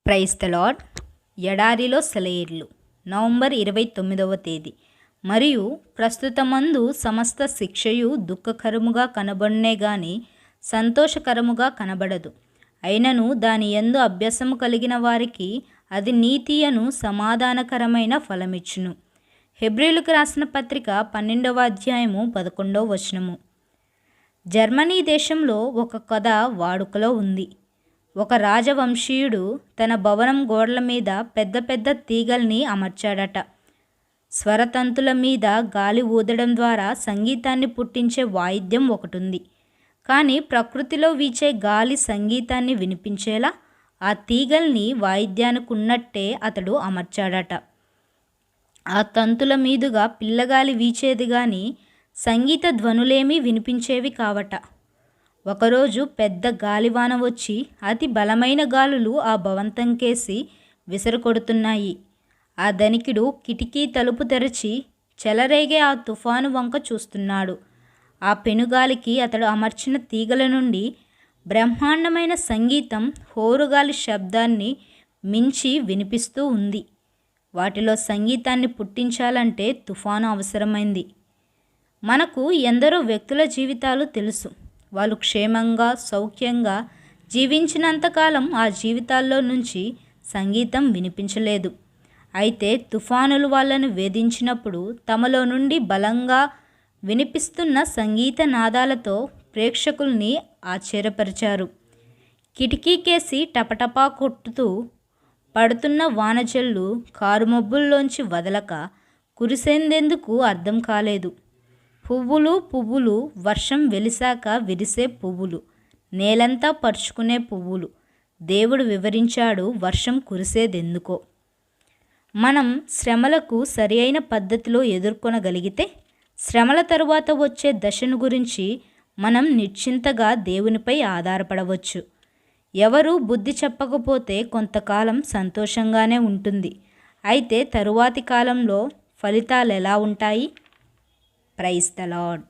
Praise the lord. ఎడారిలో సెలయేర్లు November 29వ తేదీ. మరియు ప్రస్తుతమందు సమస్త శిక్షయు దుఃఖకరముగా కనబడునే గాని సంతోషకరముగా కనబడదు. అయినను దాని యందు అభ్యాసము కలిగిన వారికి అది నీతియను సమాధానకరమైన ఫలమిచ్చును. హెబ్రీయులకు రాసిన పత్రిక 12వ అధ్యాయము 11వ వచనము. జర్మనీ దేశంలో ఒక కథ వాడుకలో ఉంది. ఒక రాజవంశీయుడు తన భవనం గోడల మీద పెద్ద పెద్ద తీగల్ని అమర్చాడట. స్వరతంతుల మీద గాలి ఊదడం ద్వారా సంగీతాన్ని పుట్టించే వాయిద్యం ఒకటుంది. కానీ ప్రకృతిలో వీచే గాలి సంగీతాన్ని వినిపించేలా ఆ తీగల్ని వాయిద్యానికి ఉన్నట్టే అతడు అమర్చాడట. ఆ తంతుల మీదుగా పిల్లగాలి వీచేది గాని సంగీత ధ్వనులేమీ వినిపించేవి కావట. ఒకరోజు పెద్ద గాలివాన వచ్చి అతి బలమైన గాలులు ఆ భవంతంకేసి విసిరికొడుతున్నాయి. ఆ ధనికుడు కిటికీ తలుపు తెరచి చెలరేగే ఆ తుఫాను వంక చూస్తున్నాడు. ఆ పెనుగాలికి అతడు అమర్చిన తీగల నుండి బ్రహ్మాండమైన సంగీతం హోరుగాలి శబ్దాన్ని మించి వినిపిస్తూ ఉంది. వాటిలో సంగీతాన్ని పుట్టించాలంటే తుఫాను అవసరమైంది. మనకు ఎందరో వ్యక్తుల జీవితాలు తెలుసు. వాళ్ళు క్షేమంగా సౌఖ్యంగా జీవించినంతకాలం ఆ జీవితాల్లో నుంచి సంగీతం వినిపించలేదు. అయితే తుఫానులు వాళ్ళను వేధించినప్పుడు తమలో నుండి బలంగా వినిపిస్తున్న సంగీత నాదాలతో ప్రేక్షకుల్ని ఆశ్చర్యపరిచారు. కిటికీకేసి టపటపా కొట్టుతూ పడుతున్న వానజల్లు కారుమబ్బుల్లోంచి వదలక కురిసేందెందుకు అర్థం కాలేదు. పువ్వులు వర్షం వెలిసాక విరిసే పువ్వులు, నేలంతా పరుచుకునే పువ్వులు. దేవుడు వివరించాడు వర్షం కురిసేదెందుకో. మనం శ్రమలకు సరి అయిన పద్ధతిలో ఎదుర్కొనగలిగితే శ్రమల తరువాత వచ్చే దశను గురించి మనం నిశ్చింతగా దేవునిపై ఆధారపడవచ్చు. ఎవరూ బుద్ధి చెప్పకపోతే కొంతకాలం సంతోషంగానే ఉంటుంది. అయితే తరువాతి కాలంలో ఫలితాలు ఎలా ఉంటాయి? Praise the lord.